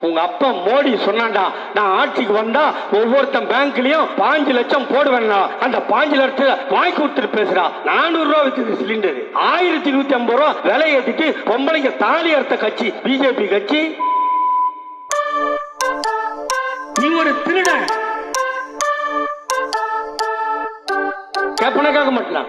உங்க அப்பா மோடி சொன்னாண்டா, நான் ஆட்சிக்கு வந்தா ஒவ்வொருத்தன் பேங்க்லயும் 5 லட்சம் போடுவேன்னா, அந்த 5 லட்சம் வாங்கி கொடுத்துட்டு பேசுறா. 400 ரூபா வித்துது சிலிண்டர், 1150 ரூபா விலை ஏத்திட்டு பொம்பளைங்க தாலி அறுத்த கட்சி பிஜேபி கட்சி. நீ ஒரு திருட, கேப்பனக்காக மட்டும்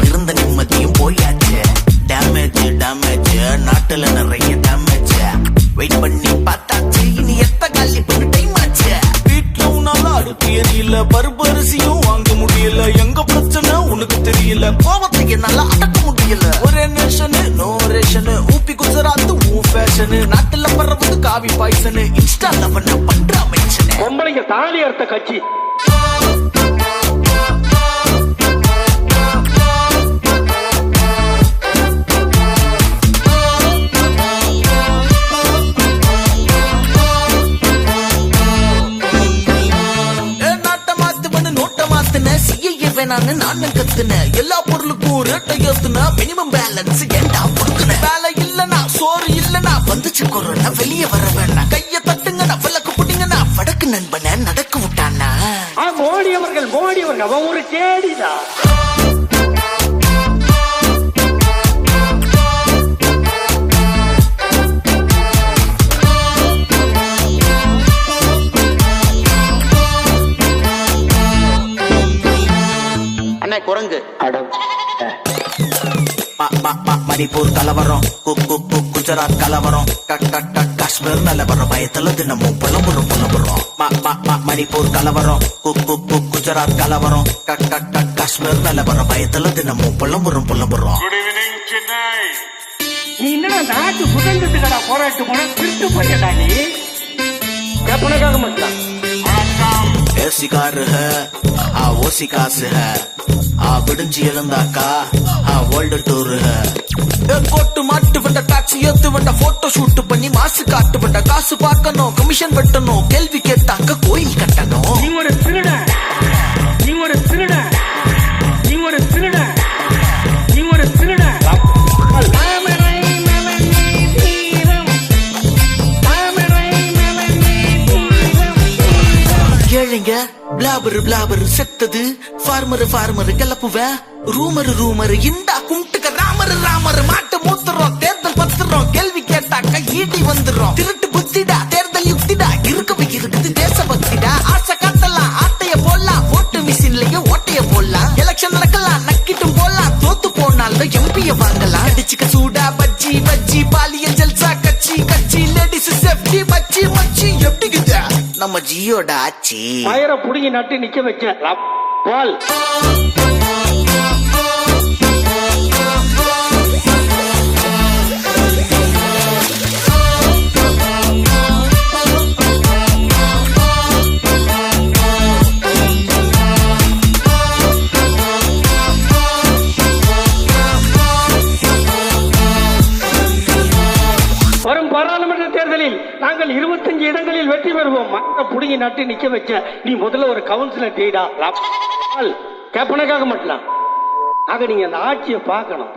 இருந்த நிம்மதியும் போயாச்சு. டேமேஜ் டேமேஜ் நாட்டுல நிறைய டேமேஜ். வெயிட் பண்ணி பார்த்தாச்சு, இனி எத்த காலி பண்ண டைம் ஆச்சு. வீட்டுல உன்னால அடுப்பு எரியல, பருப்பு அரிசியும் வாங்க முடியல. எங்க பிரச்சனை உனக்கு தெரியல, கோபத்தை என்னால அடக்க முடியல. ஒரே நேஷனு நோ ரேஷனு, ஊப்பி குஜராத் ஊ ஃபேஷனு. நாட்டுல பறவது காவி பாய்சனு, இன்ஸ்டால பண்ண பண்ற அமைச்சனு. பொம்பளைங்க தாலி அறுத்த கட்சி. நானும் கத்துன எல்லா பொருளுக்கும் ரேட்டை ஏத்துன. மினிமம் பேலன்ஸ் ஏண்டா கொடுக்கன. வேலை இல்லனா சோறு இல்லனா வந்துச்சு கொரோனா. வெளியே வர வேணாம், கைய தட்டுங்க விளக்கு புடிங்கன்னா வடக்கு நண்பன நடக்க விட்டானா. மோடி அவர்கள் அவன் ஒரு கேடிதான். குரங்கு மணிப்பூர் கலவரம், குஜராத் கலவரம், காஷ்மீர் நிலவரம். பயத்துல தினமும் புலம்புறோம். மணிப்பூர் கலவரம், குஜராத் கலவரம், காஷ்மீர் நிலவரம். பயத்துல தினமும் புலம்புறோம். நீ என்ன நாட்டு சுதந்திரத்துக்கடா போராட்டு போன திருட்டு போயடா நீ. கேப்பனக்காக மட்டும் சிகாரு ஓ சிகாசு விடுஞ்சி எழுந்தாக்கா வேர்ல்டு டூர். கோட்டு மாட்டு வந்த டாக்ஸி ஏத்து வந்த போட்டோ ஷூட் பண்ணி மாசு காட்டு வந்த. காசு பார்க்கணும், கமிஷன் வெட்டணும், கேள்வி கேட்டாங்க கோயில் கட்டணும். நீ ஒரு திருட, நீ ஒரு திருட, நீ ஒரு திருட, நீ ஒரு திருட. ஏழைங்க பிளாபர் செத்தது. ஃபார்மர் கிளப்புவ. ரூமர் இந்தா கும்பிட்டுக்க. ராமர் மாட்டு மூத்துறோம். தேர்தல் பத்துறோம், கேள்வி கேட்டாக்க ஈடி வந்துடும். திருட்டு புத்திடா, தேர்தல் யுக்திடா, இருக்குது தேசபக்திடா. ஆசை காட்டலாம், ஆட்டைய போடலாம், ஓட்டு மிஷின்லயே ஓட்டைய போடலாம். எலெக்ஷன் நடக்கலாம், நக்கிட்டும் போடலாம். தோத்து போனாலும் எம்பிய வாங்கலாம். அடிச்சுக்க சூடா பஜ்ஜி பாலியல் ஜல்சா கட்சி லேடிஸ் சேஃப்டி மச்சி எப்படிக்குதா நம்ம ஜியோட ஆட்சி. மயரை புடுங்கி நட்டு நிக்க வச்ச பால். வரும் பாராளுமன்ற தேர்தலில் நாங்கள் 25 இடங்களில் வெற்றி பெறுவோம். மக்கள் புடுங்கி நட்டு நிக்க வச்ச நீ முதல்ல ஒரு கவுன்சிலர் தேடா. கேப்பனக்காக மட்டும் ஆக நீங்க அந்த ஆட்சியை பார்க்கணும்.